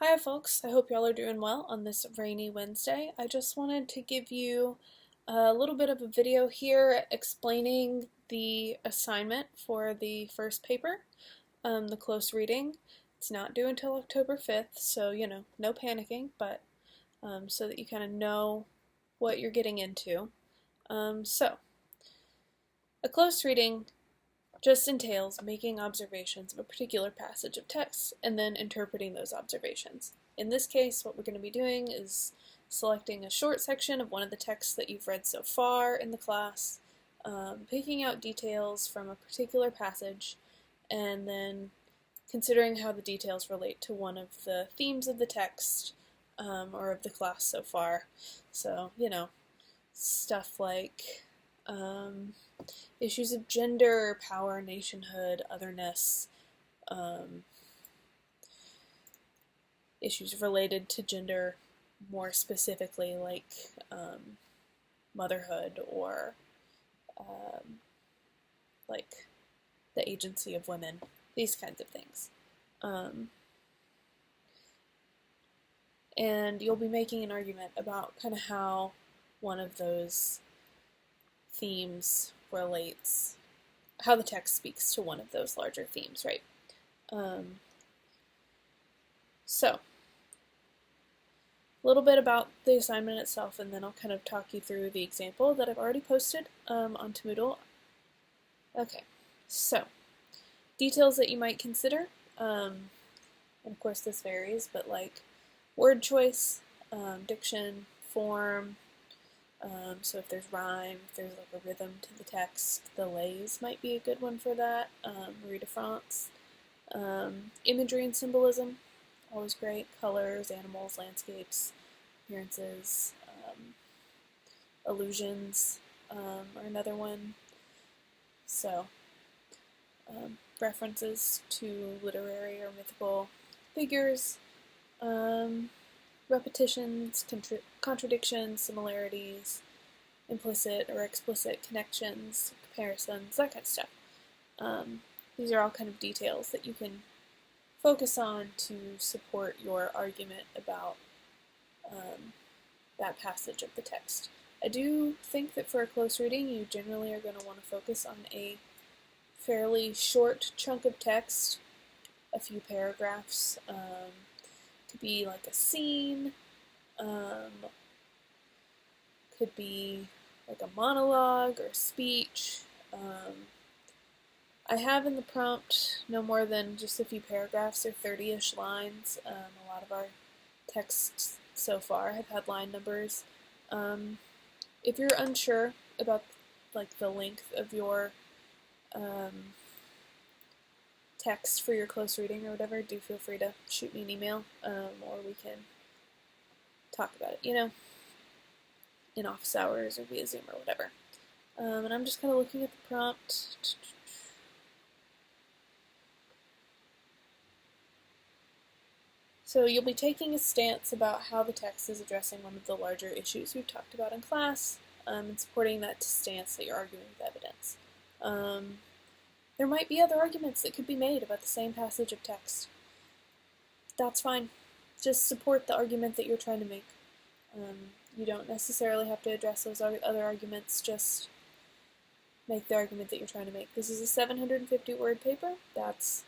Hi folks, I hope y'all are doing well on this rainy Wednesday. I just wanted to give you a little bit of a video here explaining the assignment for the first paper, the close reading. It's not due until October 5th, so no panicking, but so that you kind of know what you're getting into. So, a close reading just entails making observations of a particular passage of text and then interpreting those observations. In this case, what we're going to be doing is selecting a short section of one of the texts that you've read so far in the class, picking out details from a particular passage, and then considering how the details relate to one of the themes of the text or of the class so far. So, stuff like issues of gender, power, nationhood, otherness, um, issues related to gender more specifically, like motherhood or like the agency of women, these kinds of things. And you'll be making an argument about kind of how one of those themes relates, how the text speaks to one of those larger themes, right? So, a little bit about the assignment itself, and then I'll kind of talk you through the example that I've already posted onto Moodle. Okay, so details that you might consider, and of course this varies, but like word choice, diction, form, so if there's rhyme, if there's like a rhythm to the text, the lays might be a good one for that, Marie de France. Imagery and symbolism, always great, colors, animals, landscapes, appearances, illusions are another one. So, references to literary or mythical figures, repetitions, contradictions, similarities, implicit or explicit connections, comparisons, that kind of stuff. These are all kind of details that you can focus on to support your argument about that passage of the text. I do think that for a close reading, you generally are going to want to focus on a fairly short chunk of text, a few paragraphs. Could be like a scene, could be like a monologue or speech. I have in the prompt no more than just a few paragraphs or 30-ish lines. A lot of our texts so far have had line numbers. If you're unsure about like the length of your text for your close reading or whatever, do feel free to shoot me an email, or we can talk about it, in office hours or via Zoom or whatever. And I'm just kind of looking at the prompt. So you'll be taking a stance about how the text is addressing one of the larger issues we've talked about in class, and supporting that stance that you're arguing with evidence. There might be other arguments that could be made about the same passage of text. That's fine. Just support the argument that you're trying to make. You don't necessarily have to address those other arguments, just make the argument that you're trying to make. This is a 750-word paper. That's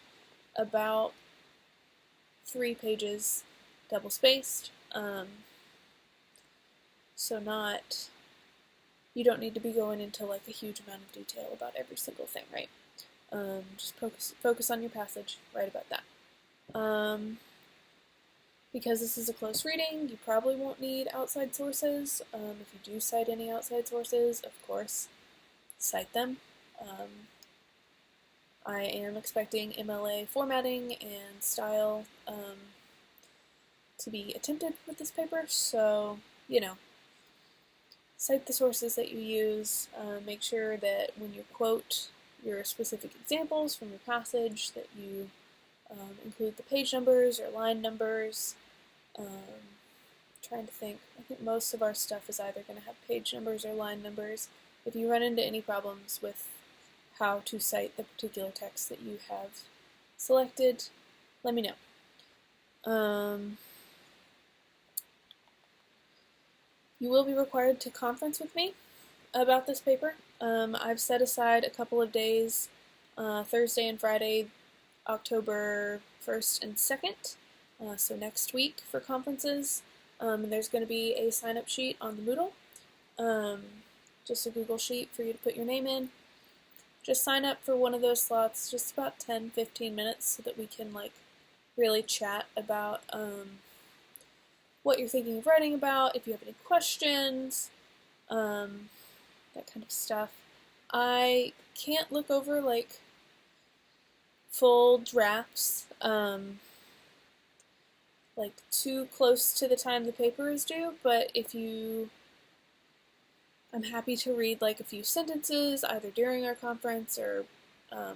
about 3 pages double-spaced. So you don't need to be going into like a huge amount of detail about every single thing, right? Just focus on your passage, write about that. Because this is a close reading, you probably won't need outside sources. If you do cite any outside sources, of course, cite them. I am expecting MLA formatting and style to be attempted with this paper, so, cite the sources that you use. Make sure that when you quote your specific examples from your passage that you include the page numbers or line numbers. Trying to think. I think most of our stuff is either going to have page numbers or line numbers. If you run into any problems with how to cite the particular text that you have selected, let me know. Um, you will be required to conference with me about this paper. I've set aside a couple of days, Thursday and Friday, October 1st and 2nd, so next week for conferences. There's going to be a sign-up sheet on the Moodle, just a Google sheet for you to put your name in. Just sign up for one of those slots, just about 10-15 minutes, so that we can really chat about what you're thinking of writing about, if you have any questions, that kind of stuff. I can't look over full drafts too close to the time the paper is due, but I'm happy to read a few sentences either during our conference or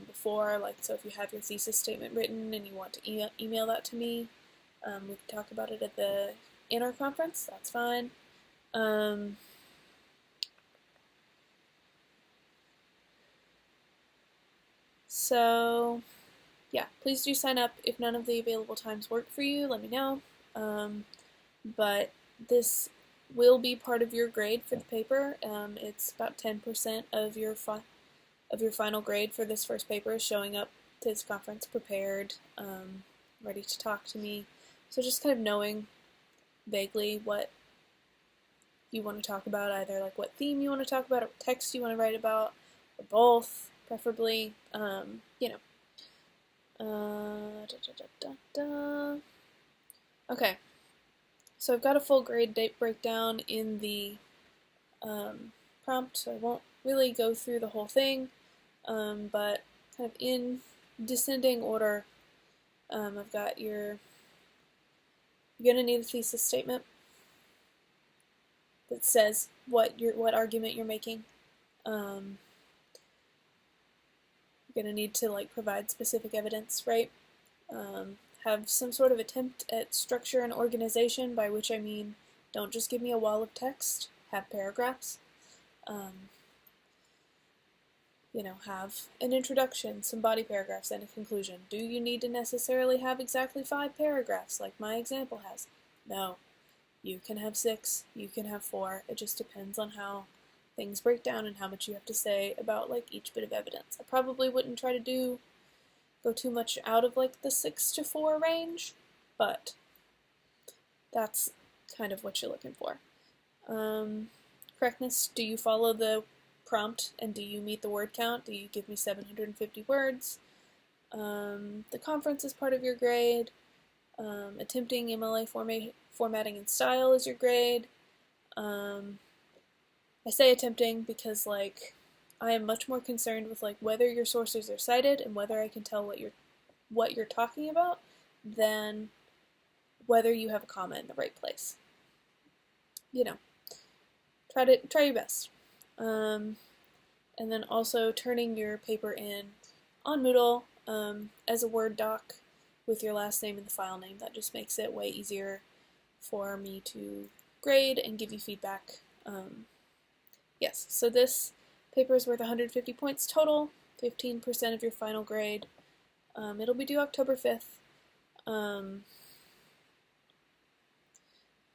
before, so if you have your thesis statement written and you want to email that to me, we can talk about it in our conference, that's fine. So, yeah, please do sign up. If none of the available times work for you, let me know. But this will be part of your grade for the paper. It's about 10% of your final grade for this first paper is showing up to this conference prepared, ready to talk to me. So just kind of knowing vaguely what you want to talk about, either what theme you want to talk about, or what text you want to write about, or both, preferably. Okay, so I've got a full grade date breakdown in the prompt, so I won't really go through the whole thing, but kind of in descending order, I've got you're going to need a thesis statement that says what argument you're making. You're going to need to provide specific evidence, right? Have some sort of attempt at structure and organization, by which I mean don't just give me a wall of text, have paragraphs. Have an introduction, some body paragraphs, and a conclusion. Do you need to necessarily have exactly 5 paragraphs like my example has? No. You can have 6, you can have 4, it just depends on how things break down and how much you have to say about each bit of evidence. I probably wouldn't try to go too much out of the 6 to 4 range, but that's kind of what you're looking for. Correctness, do you follow the prompt and do you meet the word count? Do you give me 750 words? The conference is part of your grade. Attempting MLA formatting and style is your grade. I say attempting because I am much more concerned with whether your sources are cited and whether I can tell what you're talking about than whether you have a comma in the right place. Try your best. And then also turning your paper in on Moodle as a Word doc with your last name and the file name. That just makes it way easier for me to grade and give you feedback. Yes, so this paper is worth 150 points total, 15% of your final grade. It'll be due October 5th.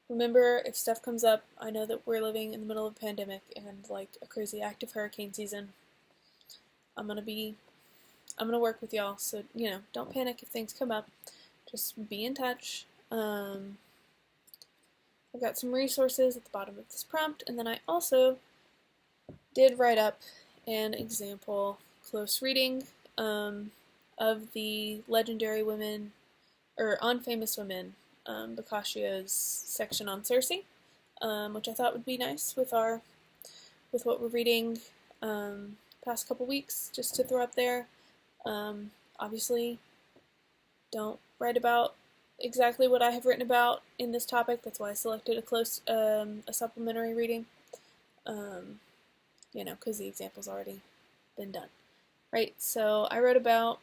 Remember, if stuff comes up, I know that we're living in the middle of a pandemic and a crazy active hurricane season. I'm gonna work with y'all, so don't panic if things come up. Just be in touch. I've got some resources at the bottom of this prompt, and then I also did write up an example close reading of the legendary women, or on famous women, Boccaccio's section on Circe, which I thought would be nice with what we're reading past couple weeks, just to throw up there. Obviously, don't write about exactly what I have written about in this topic. That's why I selected a supplementary reading. Because the example's already been done. Right, so I wrote about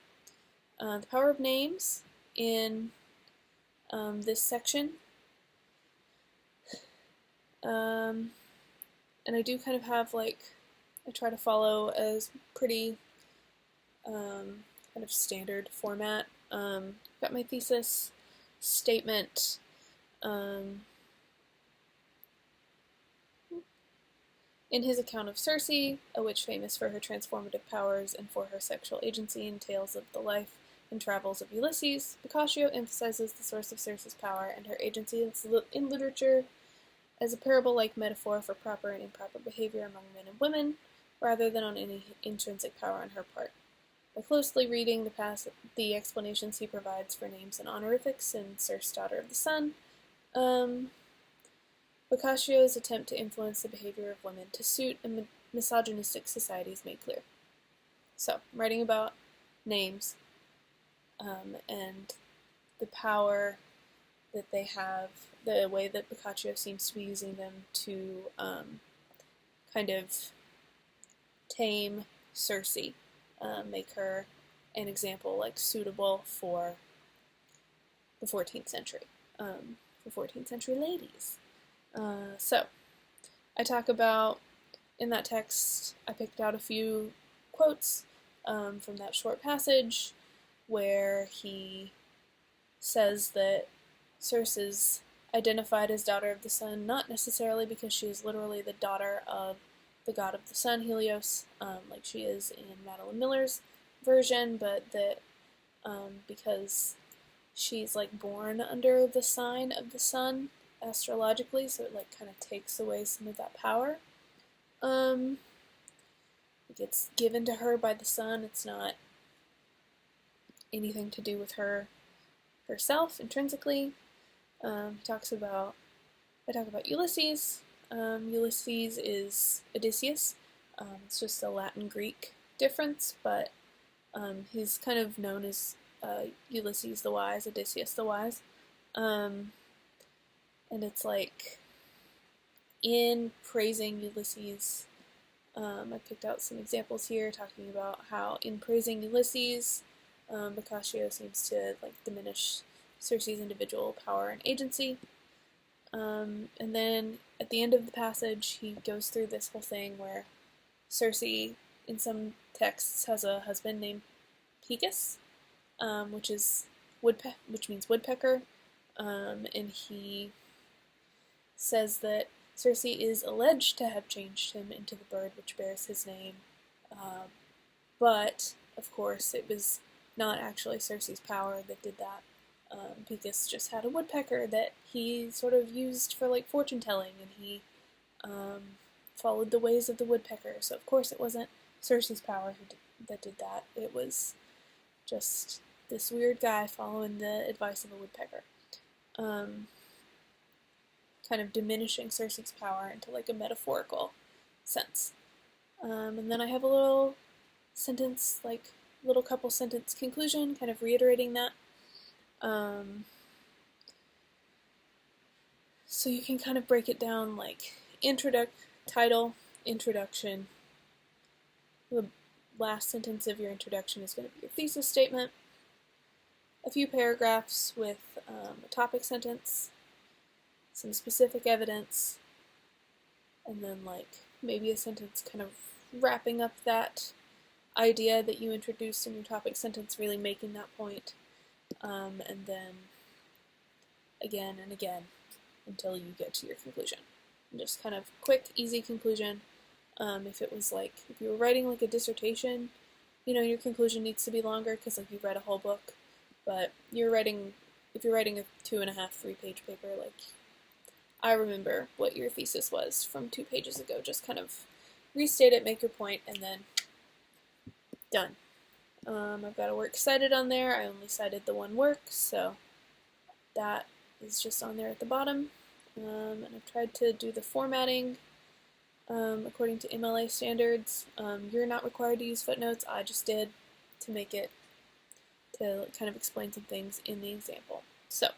the power of names in this section. And I do kind of have I try to follow a pretty kind of standard format. Got my thesis statement in his account of Circe, a witch famous for her transformative powers and for her sexual agency in tales of the life and travels of Ulysses, Boccaccio emphasizes the source of Circe's power and her agency in literature as a parable-like metaphor for proper and improper behavior among men and women, rather than on any intrinsic power on her part. By closely reading the explanations he provides for names and honorifics in Circe, daughter of the sun, Boccaccio's attempt to influence the behavior of women to suit a misogynistic society is made clear. So, I'm writing about names and the power that they have, the way that Boccaccio seems to be using them to kind of tame Circe, make her an example like suitable for the 14th century, for 14th century ladies. So, I talk about, in that text, I picked out a few quotes from that short passage where he says that Circe is identified as daughter of the sun, not necessarily because she is literally the daughter of the god of the sun, Helios, like she is in Madeline Miller's version, but that because she's like born under the sign of the sun astrologically, so it like kind of takes away some of that power. It gets given to her by the sun. It's not anything to do with her herself intrinsically. I talk about Ulysses. Ulysses is Odysseus. It's just a Latin-Greek difference, but he's kind of known as Ulysses the Wise, Odysseus the Wise. And it's like, in praising Ulysses, I picked out some examples here talking about how in praising Ulysses, Boccaccio seems to like diminish Circe's individual power and agency. And then at the end of the passage, he goes through this whole thing where Circe, in some texts, has a husband named Picus, which means woodpecker, and he says that Circe is alleged to have changed him into the bird which bears his name, but of course it was not actually Circe's power that did that. Picus just had a woodpecker that he sort of used for like fortune telling, and he followed the ways of the woodpecker. So of course it wasn't Circe's power that did that. It was just this weird guy following the advice of a woodpecker, kind of diminishing Circe's power into like a metaphorical sense. And then I have a little sentence, like little couple sentence conclusion, kind of reiterating that. So you can kind of break it down like title, introduction. The last sentence of your introduction is going to be your thesis statement. A few paragraphs with a topic sentence, some specific evidence, and then like maybe a sentence kind of wrapping up that idea that you introduced in your topic sentence, really making that point. And then again and again until you get to your conclusion. And just kind of quick, easy conclusion. If you were writing like a dissertation, your conclusion needs to be longer because like you read a whole book. But if you're writing a 2.5, 3-page paper, like I remember what your thesis was from 2 pages ago. Just kind of restate it, make your point, and then done. I've got a works cited on there. I only cited the one work, so that is just on there at the bottom. And I've tried to do the formatting according to MLA standards. You're not required to use footnotes. I just did to make it, to kind of explain some things in the example. So,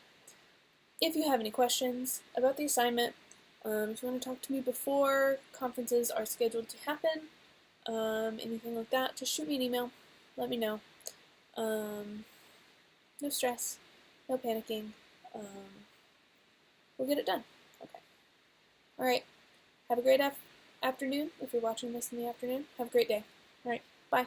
if you have any questions about the assignment, if you want to talk to me before conferences are scheduled to happen, anything like that, just shoot me an email. Let me know. No stress, no panicking. We'll get it done. Okay. Alright. Have a great afternoon. If you're watching this in the afternoon, have a great day. Alright. Bye.